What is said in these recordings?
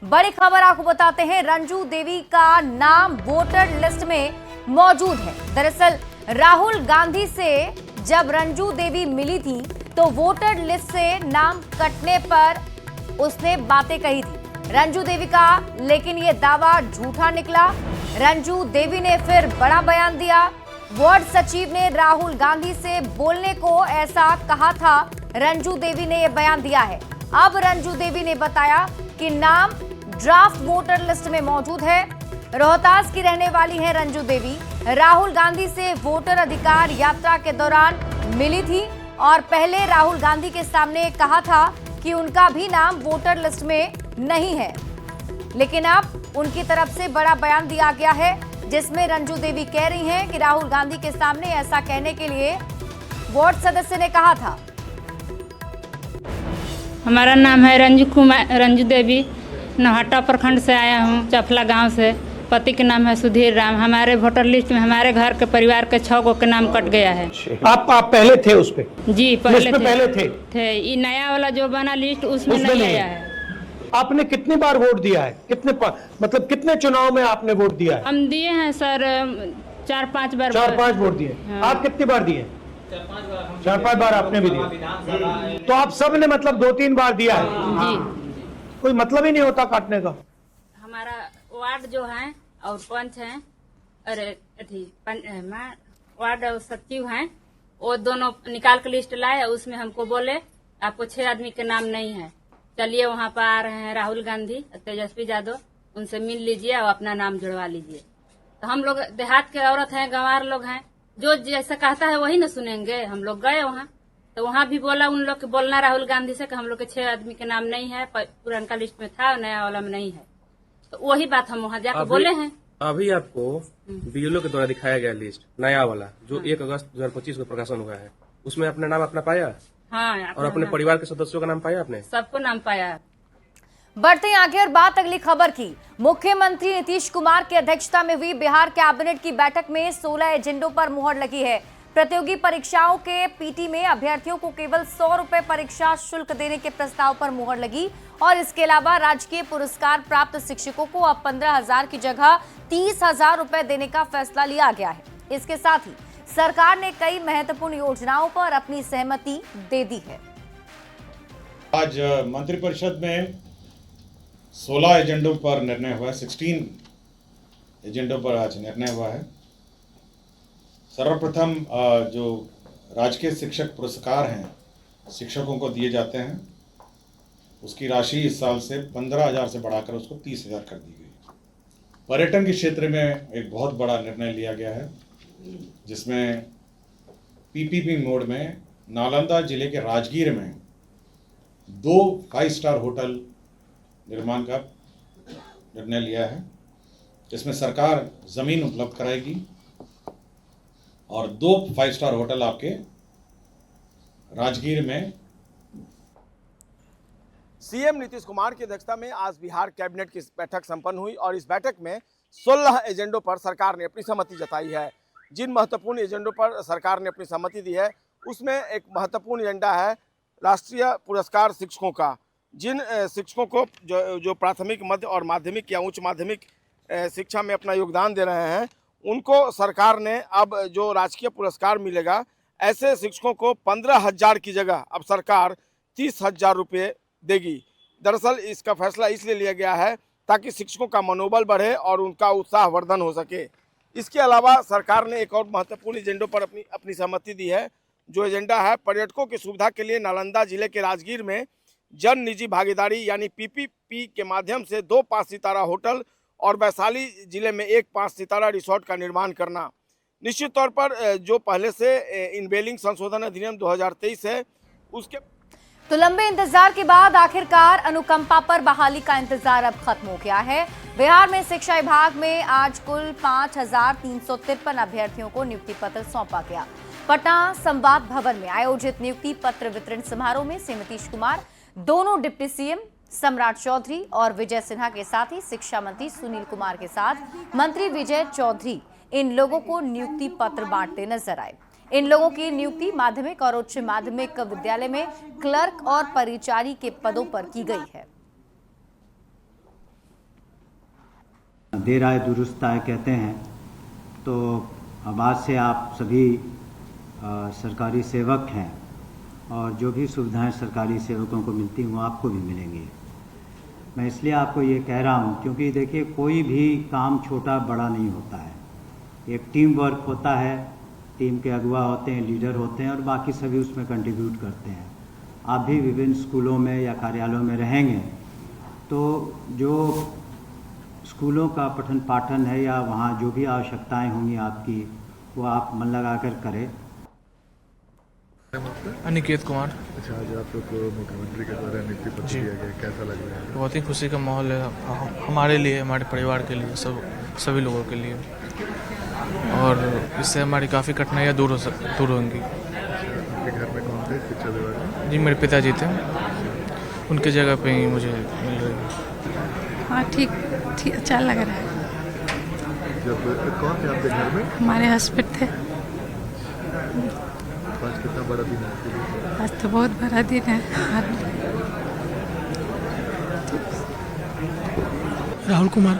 बड़ी खबर आपको बताते हैं, रंजू देवी का नाम वोटर लिस्ट में मौजूद है। दरअसल राहुल गांधी से जब रंजू देवी मिली थी तो वोटर लिस्ट से नाम कटने पर उसने बातें कही थी रंजू देवी का, लेकिन ये दावा झूठा निकला। रंजू देवी ने फिर बड़ा बयान दिया। वार्ड सचिव ने राहुल गांधी से बोलने को ऐसा कहा था, रंजू देवी ने यह बयान दिया है। अब रंजू देवी ने बताया कि नाम ड्राफ्ट वोटर लिस्ट में मौजूद है। रोहतास की रहने वाली है रंजू देवी। राहुल गांधी से वोटर अधिकार यात्रा के दौरान मिली थी और पहले राहुल गांधी के सामने कहा था कि उनका भी नाम वोटर लिस्ट में नहीं है, लेकिन अब उनकी तरफ से बड़ा बयान दिया गया है जिसमें रंजू देवी कह रही हैं कि राहुल गांधी के सामने ऐसा कहने के लिए वार्ड सदस्य ने कहा था। हमारा नाम है रंजू देवी, नौहट्टा प्रखंड से आया हूँ, चफला गांव से। पति के नाम है सुधीर राम। हमारे वोटर लिस्ट में हमारे घर के परिवार के 6 गो के नाम कट गया है। आप पहले थे उस पे? जी पहले थे। ये नया वाला जो बना लिस्ट उसमें नहीं आया है। आपने कितनी बार वोट दिया है? मतलब कितने चुनाव में आपने वोट दिया है? हम दिए हैं सर 4-5 बार। 4-5 वोट दिए। हाँ। आप कितनी बार दिए? 4-5 बार आपने भी दिया। तो आप सब ने मतलब 2-3 बार दिया है? जी। कोई मतलब ही नहीं होता काटने का? हमारा वार्ड जो है और पंच है, अरे वार्ड सचिव हैं, वो दोनों निकाल के लिस्ट लाए। उसमें हमको बोले आपको 6 आदमी के नाम नहीं है, चलिए वहाँ पर आ रहे हैं राहुल गांधी, तेजस्वी यादव, उनसे मिल लीजिए और अपना नाम जुड़वा लीजिए। तो हम लोग देहात के औरत हैं, गंवार लोग हैं, जो जैसा कहता है वही न सुनेंगे। हम लोग गए वहाँ, तो वहाँ भी बोला उन लोग के बोलना राहुल गांधी से कि हम लोग के 6 आदमी के नाम नहीं है, पुराना लिस्ट में था, नया वाला में नहीं है। तो वही बात हम वहाँ जाकर बोले हैं। अभी आपको बीएलओ के द्वारा दिखाया गया लिस्ट नया वाला जो 1 अगस्त 2025 को प्रकाशन हुआ है, उसमें अपना नाम अपना पाया? हाँ, और अपने परिवार के सदस्यों का नाम पाया आपने? सबको नाम पाया। बढ़ते हैं आगे और बात अगली खबर की। मुख्यमंत्री नीतीश कुमार की अध्यक्षता में हुई बिहार कैबिनेट की बैठक में 16 एजेंडों पर मुहर लगी है। प्रतियोगी परीक्षाओं के पीटी में अभ्यर्थियों को केवल 100 रुपए परीक्षा शुल्क देने के प्रस्ताव पर मुहर लगी और इसके अलावा राजकीय पुरस्कार प्राप्त शिक्षकों को अब 15,000 की जगह 30,000 रुपए देने का फैसला लिया गया है। इसके साथ ही सरकार ने कई महत्वपूर्ण योजनाओं पर अपनी सहमति दे दी है। आज मंत्रिपरिषद में 16 एजेंडों पर निर्णय हुआ है। 16 एजेंडों पर आज निर्णय हुआ है। सर्वप्रथम जो राजकीय शिक्षक पुरस्कार हैं शिक्षकों को दिए जाते हैं, उसकी राशि इस साल से 15,000 से बढ़ाकर उसको 30,000 कर दी गई। पर्यटन के क्षेत्र में एक बहुत बड़ा निर्णय लिया गया है, जिसमें पीपीपी मोड में नालंदा जिले के राजगीर में 2 5 स्टार होटल निर्माण का निर्णय लिया है। इसमें सरकार जमीन उपलब्ध कराएगी और 2 5 स्टार होटल आपके राजगीर में। सीएम नीतीश कुमार की अध्यक्षता में आज बिहार कैबिनेट की बैठक संपन्न हुई और इस बैठक में 16 एजेंडों पर सरकार ने अपनी सहमति जताई है। जिन महत्वपूर्ण एजेंडों पर सरकार ने अपनी सहमति दी है उसमें एक महत्वपूर्ण एजेंडा है राष्ट्रीय पुरस्कार शिक्षकों का। जिन शिक्षकों को जो प्राथमिक, मध्य और माध्यमिक या उच्च माध्यमिक शिक्षा में अपना योगदान दे रहे हैं, उनको सरकार ने अब जो राजकीय पुरस्कार मिलेगा, ऐसे शिक्षकों को 15,000 की जगह अब सरकार 30,000 रुपये देगी। दरअसल इसका फैसला इसलिए लिया गया है ताकि शिक्षकों का मनोबल बढ़े और उनका उत्साहवर्धन हो सके। इसके अलावा सरकार ने एक और महत्वपूर्ण एजेंडों पर अपनी सहमति दी है। जो एजेंडा है पर्यटकों की सुविधा के लिए नालंदा जिले के राजगीर में जन निजी भागीदारी यानी पीपीपी के माध्यम से 2 5 सितारा होटल और वैशाली जिले में 1 5 सितारा रिसोर्ट का निर्माण करना। निश्चित तौर पर जो पहले से इनवेलिंग संशोधन अधिनियम 2023 है उसके तो लंबे इंतजार के बाद आखिरकार अनुकंपा पर बहाली का इंतजार अब खत्म हो गया है। बिहार में शिक्षा विभाग में आज कुल 5,353 अभ्यर्थियों को नियुक्ति पत्र सौंपा गया। पटना संवाद भवन में आयोजित नियुक्ति पत्र वितरण समारोह में सीएम नीतीश कुमार, दोनों डिप्टी सीएम सम्राट चौधरी और विजय सिन्हा के साथ ही शिक्षा मंत्री सुनील कुमार के साथ मंत्री विजय चौधरी इन लोगों को नियुक्ति पत्र बांटते नजर आए। इन लोगों की नियुक्ति माध्यमिक और उच्च माध्यमिक विद्यालय में क्लर्क और परिचारी के पदों पर की गई है। देर आए दुरुस्त आए कहते हैं। तो अब आज से आप सभी सरकारी सेवक हैं और जो भी सुविधाएं सरकारी सेवकों को मिलती हैं वो आपको भी मिलेंगी। मैं इसलिए आपको ये कह रहा हूँ क्योंकि देखिए कोई भी काम छोटा बड़ा नहीं होता है, एक टीम वर्क होता है, टीम के अगुवा होते हैं, लीडर होते हैं और बाकी सभी उसमें कंट्रीब्यूट करते हैं। आप भी विभिन्न स्कूलों में या कार्यालयों में रहेंगे तो जो स्कूलों का पठन पाठन है या वहाँ जो भी आवश्यकताएं होंगी आपकी वो आप मन लगाकर करें। अनिकेत कुमार। अच्छा, आज आप लोग को मुख्यमंत्री के द्वारा नियुक्ति पत्र दिया गया, कैसा लग रहा है? बहुत ही खुशी का माहौल है हमारे लिए, हमारे परिवार के लिए, सभी लोगों के लिए, और इससे हमारी काफ़ी कठिनाइयाँ दूर होंगी। आपके घर में कौन थे शिक्षा विभाग में? जी मेरे पिताजी थे, उनके जगह पे ही मुझे मिल रही है। हाँ ठीक अच्छा लग रहा है। जब कौन थे आपके घर में? हमारे हस्बैंड थे। आज कितना बड़ा दिन है आपके लिए? आज तो बहुत बड़ा दिन है। राहुल कुमार।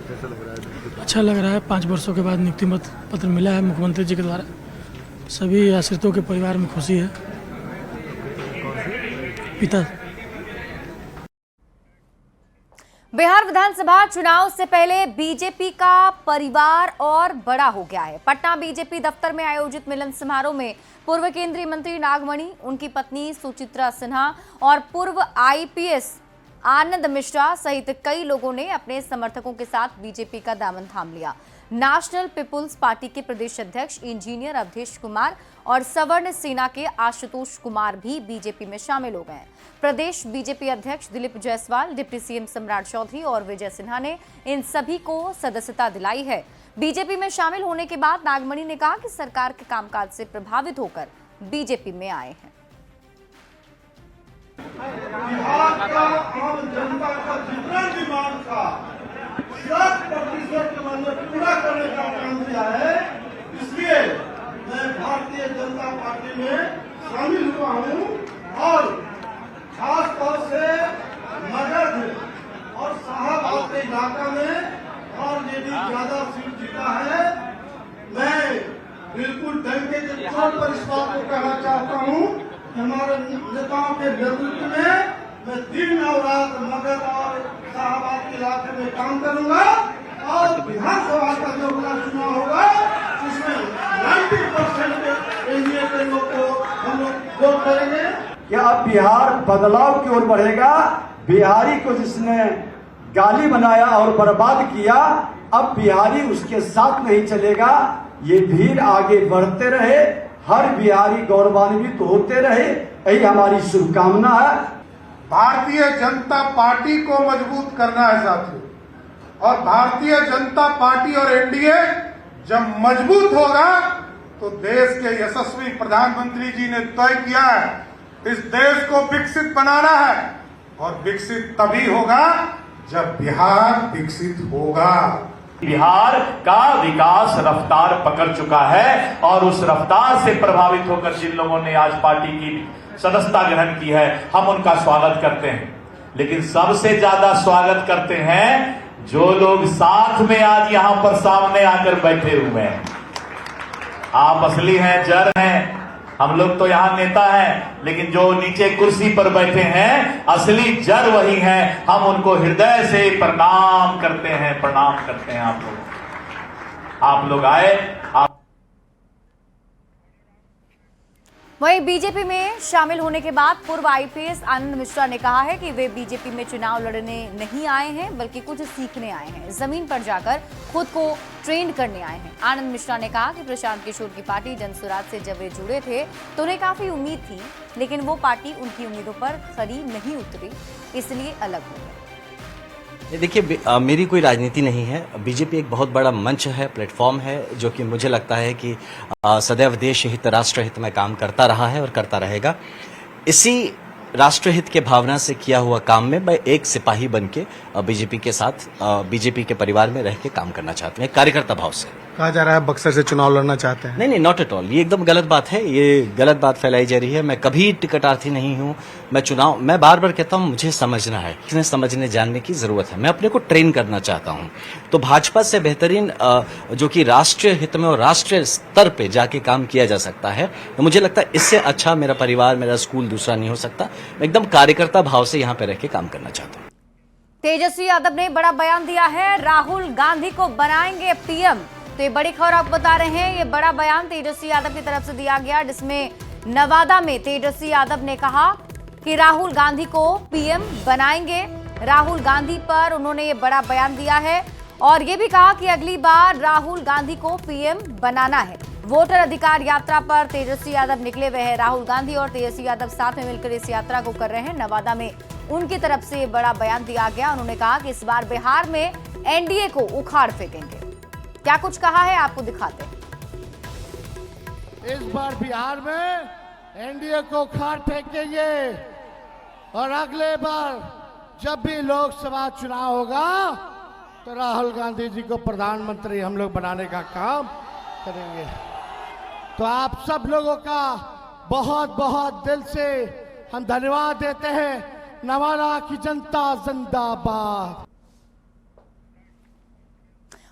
कैसा लग रहा है? अच्छा लग रहा है, 5 वर्षों के बाद नियुक्ति पत्र मिला है मुख्यमंत्री जी के द्वारा। सभी आश्रितों के परिवार में खुशी है। पिता। बिहार विधानसभा चुनाव से पहले बीजेपी का परिवार और बड़ा हो गया है। पटना बीजेपी दफ्तर में आयोजित मिलन समारोह में पूर्व केंद्रीय मंत्री नागमणि, उनकी पत्नी सुचित्रा सिन्हा और पूर्व आईपीएस आनंद मिश्रा सहित कई लोगों ने अपने समर्थकों के साथ बीजेपी का दामन थाम लिया। नेशनल पीपुल्स पार्टी के प्रदेश अध्यक्ष इंजीनियर अवधेश कुमार और सवर्ण सेना के आशुतोष कुमार भी बीजेपी में शामिल हो गए हैं। प्रदेश बीजेपी अध्यक्ष दिलीप जायसवाल, डिप्टी सीएम सम्राट चौधरी और विजय सिन्हा ने इन सभी को सदस्यता दिलाई है। बीजेपी में शामिल होने के बाद नागमणि ने कहा कि सरकार के कामकाज से प्रभावित होकर बीजेपी में आए हैं। बिहार का आम जनता का जितना डिमांड था 60% मैंने पूरा करने का काम किया है। इसलिए मैं भारतीय जनता पार्टी में शामिल हुआ हूँ और खास तौर से मगध और शाहबाद के इलाका में और यदि ज्यादा सीट जीता है, मैं बिल्कुल डंके के तौर पर इस बात को कहना चाहता हूँ कि हमारे नेताओं के नेतृत्व में मैं दिन और रात मगध और शाहबाद के इलाके में काम करूंगा और विधानसभा का जो चुनाव होगा उसमें 90% एनडीए के लोग को हम लोग वोट करेंगे। क्या अब बिहार बदलाव की ओर बढ़ेगा? बिहारी को जिसने गाली बनाया और बर्बाद किया, अब बिहारी उसके साथ नहीं चलेगा। ये भीड़ आगे बढ़ते रहे, हर बिहारी गौरवान्वित होते रहे, यही हमारी शुभकामना है। भारतीय जनता पार्टी को मजबूत करना है साथियों, और भारतीय जनता पार्टी और एनडीए जब मजबूत होगा तो देश के यशस्वी प्रधानमंत्री जी ने तय किया है इस देश को विकसित बनाना है, और विकसित तभी होगा जब बिहार विकसित होगा। बिहार का विकास रफ्तार पकड़ चुका है और उस रफ्तार से प्रभावित होकर जिन लोगों ने आज पार्टी की सदस्यता ग्रहण की है, हम उनका स्वागत करते हैं। लेकिन सबसे ज्यादा स्वागत करते हैं जो लोग साथ में आज यहां पर सामने आकर बैठे हुए हैं। आप असली हैं, जड़ हैं। हम लोग तो यहाँ नेता हैं, लेकिन जो नीचे कुर्सी पर बैठे हैं असली जड़ वही हैं। हम उनको हृदय से प्रणाम करते हैं, प्रणाम करते हैं। आप लोग आए। वहीं बीजेपी में शामिल होने के बाद पूर्व आईपीएस आनंद मिश्रा ने कहा है कि वे बीजेपी में चुनाव लड़ने नहीं आए हैं, बल्कि कुछ सीखने आए हैं, जमीन पर जाकर खुद को ट्रेन करने आए हैं। आनंद मिश्रा ने कहा कि प्रशांत किशोर की पार्टी जनसुराज से जब वे जुड़े थे तो उन्हें काफी उम्मीद थी, लेकिन वो पार्टी उनकी उम्मीदों पर खरी नहीं उतरी, इसलिए अलग हो गए। देखिए, मेरी कोई राजनीति नहीं है। बीजेपी एक बहुत बड़ा मंच है, प्लेटफॉर्म है, जो कि मुझे लगता है कि सदैव देश हित, राष्ट्रहित में काम करता रहा है और करता रहेगा। इसी राष्ट्रहित के भावना से किया हुआ काम में मैं एक सिपाही बन के बीजेपी के साथ, बीजेपी के परिवार में रह के काम करना चाहता हूँ, कार्यकर्ता भाव से। कहा जा रहा है बक्सर से चुनाव लड़ना चाहते हैं। नहीं, नॉट एट ऑल। ये एकदम गलत बात है, ये गलत बात फैलाई जा रही है। मैं कभी टिकटार्थी नहीं हूँ। मैं बार बार कहता हूँ, मुझे समझना है, किसने समझने जानने की जरूरत है। मैं अपने को ट्रेन करना चाहता हूँ। तो भाजपा से बेहतरीन जो कि राष्ट्रीय हित में और राष्ट्रीय स्तर पे जाके काम किया जा सकता है, तो मुझे लगता है इससे अच्छा मेरा परिवार, मेरा स्कूल दूसरा नहीं हो सकता। मैं एकदम कार्यकर्ता भाव से यहाँ पे रह के काम करना चाहता हूँ। तेजस्वी यादव ने बड़ा बयान दिया है, राहुल गांधी को बनाएंगे पीएम। तो ये बड़ी खबर आपको बता रहे हैं। ये बड़ा बयान तेजस्वी यादव की तरफ से दिया गया, जिसमें नवादा में तेजस्वी यादव ने कहा कि राहुल गांधी को पीएम बनाएंगे। राहुल गांधी पर उन्होंने ये बड़ा बयान दिया है और ये भी कहा कि अगली बार राहुल गांधी को पीएम बनाना है। वोटर अधिकार यात्रा पर तेजस्वी यादव निकले हुए हैं। राहुल गांधी और तेजस्वी यादव साथ में मिलकर इस यात्रा को कर रहे हैं। नवादा में उनकी तरफ से बड़ा बयान दिया गया। उन्होंने कहा कि इस बार बिहार में एनडीए को उखाड़ फेंकेंगे। क्या कुछ कहा है आपको दिखाते हैं। इस बार बिहार में एनडीए को उखाड़ फेंकेंगे और अगले बार जब भी लोकसभा चुनाव होगा तो राहुल गांधी जी को प्रधानमंत्री हम लोग बनाने का काम करेंगे। तो आप सब लोगों का बहुत बहुत दिल से हम धन्यवाद देते हैं। नवादा की जनता जिंदाबाद।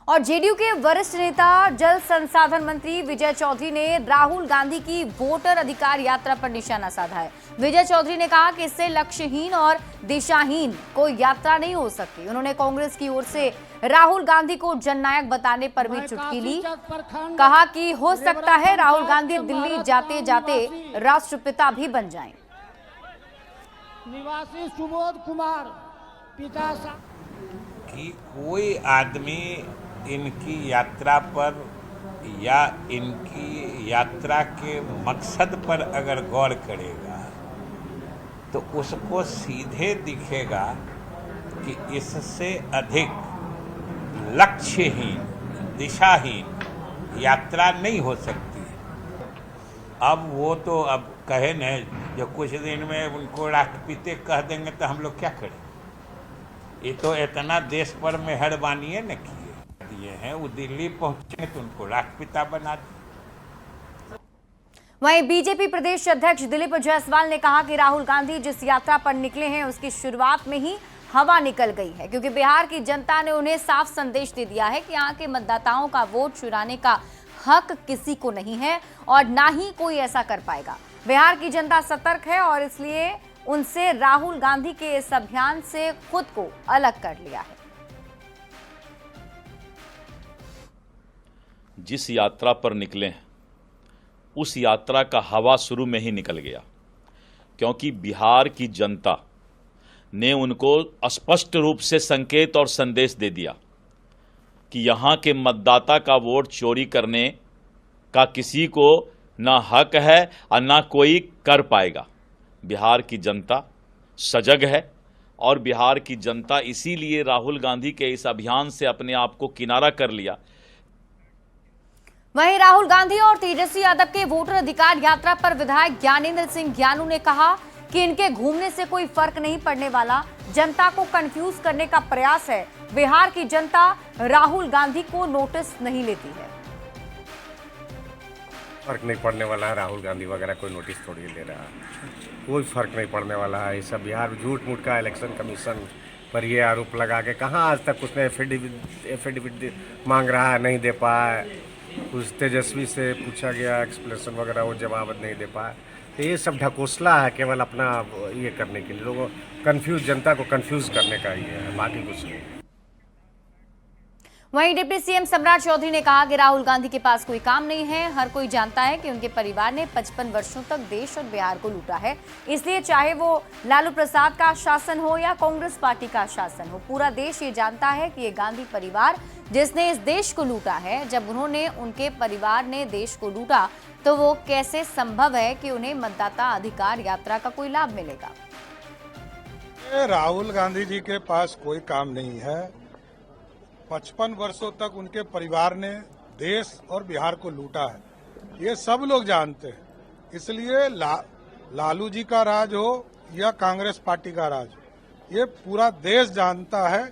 और जेडीयू के वरिष्ठ नेता जल संसाधन मंत्री विजय चौधरी ने राहुल गांधी की वोटर अधिकार यात्रा पर निशाना साधा है। विजय चौधरी ने कहा कि इससे लक्ष्यहीन और दिशाहीन कोई यात्रा नहीं हो सकती। उन्होंने कांग्रेस की ओर से राहुल गांधी को जननायक बताने पर भी चुटकी ली। कहा कि हो सकता है राहुल गांधी दिल्ली जाते जाते राष्ट्रपिता भी बन जाएं। निवासी सुबोध कुमार पिता कि कोई आदमी इनकी यात्रा पर या इनकी यात्रा के मकसद पर अगर गौर करेगा तो उसको सीधे दिखेगा कि इससे अधिक लक्ष्यहीन, दिशाहीन यात्रा नहीं हो सकती। अब वो तो अब कहे न, जो कुछ दिन में उनको राष्ट्रपिता कह देंगे तो हम लोग क्या करें। ये तो इतना देश पर मेहरबानी है न किए हैं। वो दिल्ली पहुंचे तो उनको राष्ट्रपिता बना दिए। वहीं बीजेपी प्रदेश अध्यक्ष दिलीप जायसवाल ने कहा कि राहुल गांधी जिस यात्रा पर निकले हैं उसकी शुरुआत में ही हवा निकल गई है, क्योंकि बिहार की जनता ने उन्हें साफ संदेश दे दिया है कि यहाँ के मतदाताओं का वोट चुराने का हक किसी को नहीं है और ना ही कोई ऐसा कर पाएगा। बिहार की जनता सतर्क है और इसलिए उनसे राहुल गांधी के इस अभियान से खुद को अलग कर लिया है। जिस यात्रा पर निकले हैं उस यात्रा का हवा शुरू में ही निकल गया, क्योंकि बिहार की जनता ने उनको स्पष्ट रूप से संकेत और संदेश दे दिया कि यहाँ के मतदाता का वोट चोरी करने का किसी को ना हक है और ना कोई कर पाएगा। बिहार की जनता सजग है और बिहार की जनता इसीलिए राहुल गांधी के इस अभियान से अपने आप को किनारा कर लिया। वहीं राहुल गांधी और तेजस्वी यादव के वोटर अधिकार यात्रा पर विधायक ज्ञानेंद्र सिंह ज्ञानू ने कहा कि इनके घूमने से कोई फर्क नहीं पड़ने वाला, जनता को कंफ्यूज करने का प्रयास है। बिहार की जनता राहुल गांधी को नोटिस नहीं लेती है। फर्क नहीं पड़ने वाला है, राहुल गांधी वगैरह कोई नोटिस थोड़ी ले रहा है, कोई फर्क नहीं पड़ने वाला है। ये सब बिहार झूठ मूठ का इलेक्शन कमीशन पर ये आरोप लगा के कहाँ आज तक उसने एफिडेविट मांग रहा है, नहीं दे पाया। उस तेजस्वी से पूछा गया एक्सप्लेनेशन वगैरह, वो जवाब नहीं दे पाया। तो ये सब ढकोसला है, केवल अपना ये करने के लिए, लोगों कंफ्यूज, जनता को कंफ्यूज करने का ये है, बाकी कुछ नहीं। वहीं डिप्टी सीएम सम्राट चौधरी ने कहा कि राहुल गांधी के पास कोई काम नहीं है। हर कोई जानता है कि उनके परिवार ने 55 वर्षों तक देश और बिहार को लूटा है, इसलिए चाहे वो लालू प्रसाद का शासन हो या कांग्रेस पार्टी का शासन हो, पूरा देश ये जानता है कि ये गांधी परिवार जिसने इस देश को लूटा है। जब उन्होंने, उनके परिवार ने देश को लूटा तो वो कैसे संभव है कि उन्हें मतदाता अधिकार यात्रा का कोई लाभ मिलेगा। राहुल गांधी जी के पास कोई काम नहीं है। 55 वर्षों तक उनके परिवार ने देश और बिहार को लूटा है, ये सब लोग जानते हैं। इसलिए लालू जी का राज हो या कांग्रेस पार्टी का राज हो, ये पूरा देश जानता है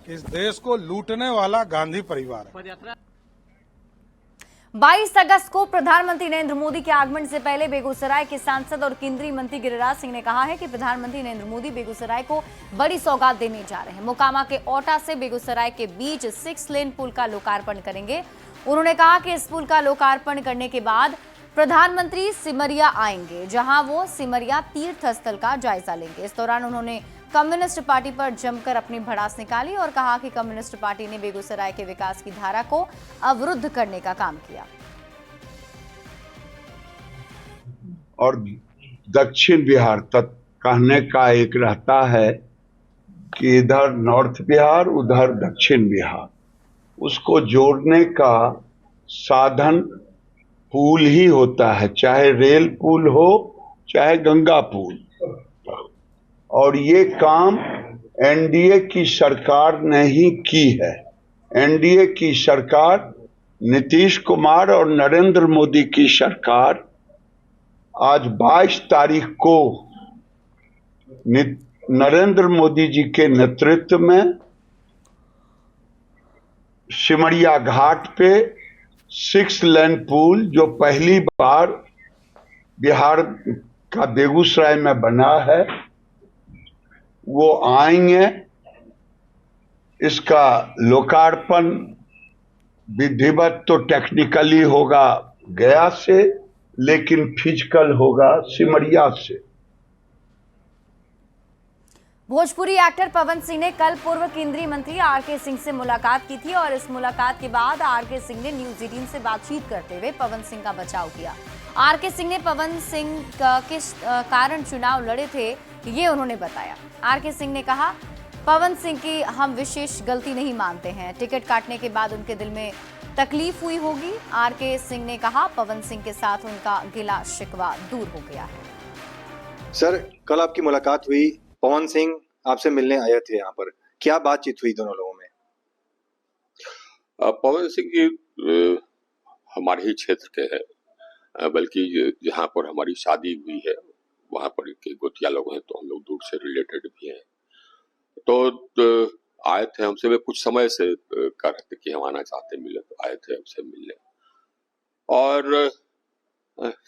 कि इस देश को लूटने वाला गांधी परिवार है। 22 अगस्त को प्रधानमंत्री नरेंद्र मोदी के आगमन से पहले बेगूसराय के सांसद और केंद्रीय मंत्री गिरिराज सिंह ने कहा है कि प्रधानमंत्री नरेंद्र मोदी बेगूसराय को बड़ी सौगात देने जा रहे हैं। मोकामा के ओटा से बेगूसराय के बीच 6 लेन पुल का लोकार्पण करेंगे। उन्होंने कहा कि इस पुल का लोकार्पण करने के बाद प्रधानमंत्री सिमरिया आएंगे, जहां वो सिमरिया तीर्थ स्थल का जायजा लेंगे। इस दौरान उन्होंने कम्युनिस्ट पार्टी पर जमकर अपनी भड़ास निकाली और कहा कि कम्युनिस्ट पार्टी ने बेगूसराय के विकास की धारा को अवरुद्ध करने का काम किया। और दक्षिण बिहार तक कहने का एक रहता है कि इधर नॉर्थ बिहार उधर दक्षिण बिहार, उसको जोड़ने का साधन पुल ही होता है, चाहे रेल पुल हो चाहे गंगा पुल। और ये काम एनडीए की सरकार ने ही की है। एनडीए की सरकार, नीतीश कुमार और नरेंद्र मोदी की सरकार आज 22 तारीख को नरेंद्र मोदी जी के नेतृत्व में सिमरिया घाट पे 6 लेन पुल, जो पहली बार बिहार का बेगूसराय में बना है, वो आएंगे। इसका लोकार्पण विधिवत तो टेक्निकली होगा गया से, लेकिन फिजिकल होगा सिमरिया से। भोजपुरी एक्टर पवन सिंह ने कल पूर्व केंद्रीय मंत्री आरके सिंह से मुलाकात की थी और इस मुलाकात के बाद आरके सिंह ने न्यूज 18 से बातचीत करते हुए पवन सिंह का बचाव किया। आरके सिंह ने पवन सिंह किस कारण चुनाव लड़े थे, ये उन्होंने बताया। आरके सिंह ने कहा, पवन सिंह की हम विशेष गलती नहीं मानते हैं। टिकट काटने के बाद उनके दिल में तकलीफ हुई होगी। आरके सिंह ने कहा, पवन सिंह के साथ उनका गिला शिकवा दूर हो गया है। सर, कल आपकी मुलाकात हुई, पवन सिंह आपसे मिलने आए थे यहाँ पर, क्या बातचीत हुई दोनों लोगों में? पवन सिंह जी हमारे ही क्षेत्र के हैं, बल्कि जहाँ पर हमारी शादी हुई है वहाँ पर के गोतिया लोग हैं, तो हम लोग दूर से रिलेटेड भी हैं। तो आए थे हमसे, वे कुछ समय से कह रहे थे कि हम आना चाहते मिले, तो आए थे हमसे मिलने। और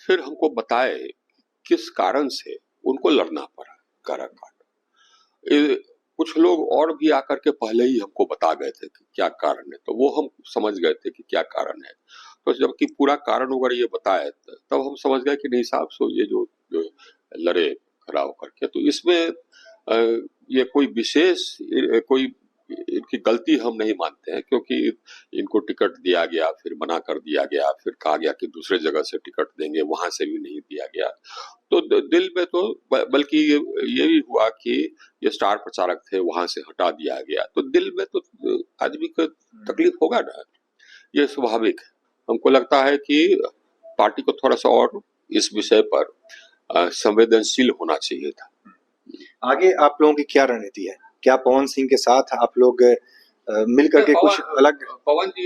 फिर हमको बताए किस कारण से उनको लड़ना पड़ा काराकाट। कुछ लोग और भी आकर के पहले ही हमको बता गए थे कि क्या कारण है, तो वो हम समझ गए थे कि क्या कारण है। तो जबकि पूरा कारण वगैरह ये बताया तब हम समझ गए कि नहीं साहब, सो ये जो लड़े खड़ा होकर के, तो इसमें ये कोई विशेष कोई इनकी गलती हम नहीं मानते हैं, क्योंकि इनको टिकट दिया गया, फिर मना कर दिया गया, फिर कहा गया कि दूसरे जगह से टिकट देंगे, वहां से भी नहीं दिया गया। तो दिल में तो बल्कि ये भी हुआ कि ये स्टार प्रचारक थे, वहां से हटा दिया गया, तो दिल में तो आदमी को तकलीफ होगा ना, ये स्वाभाविक है। हमको लगता है कि पार्टी को थोड़ा सा और इस विषय पर संवेदनशील होना चाहिए था। आगे आप लोगों की क्या रणनीति है? क्या पवन सिंह के साथ आप लोग मिल करके कुछ अलग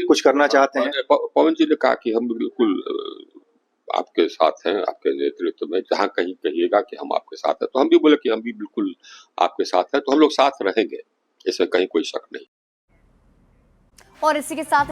कुछ करना चाहते हैं? पवन जी ने कहा कि हम बिल्कुल आपके साथ हैं, आपके नेतृत्व में, जहाँ कहीं कहिएगा कि हम आपके साथ हैं, तो हम भी बोले कि हम भी बिल्कुल आपके साथ हैं, तो हम लोग साथ रहेंगे, इसमें कहीं कोई शक नहीं। और इसी के साथ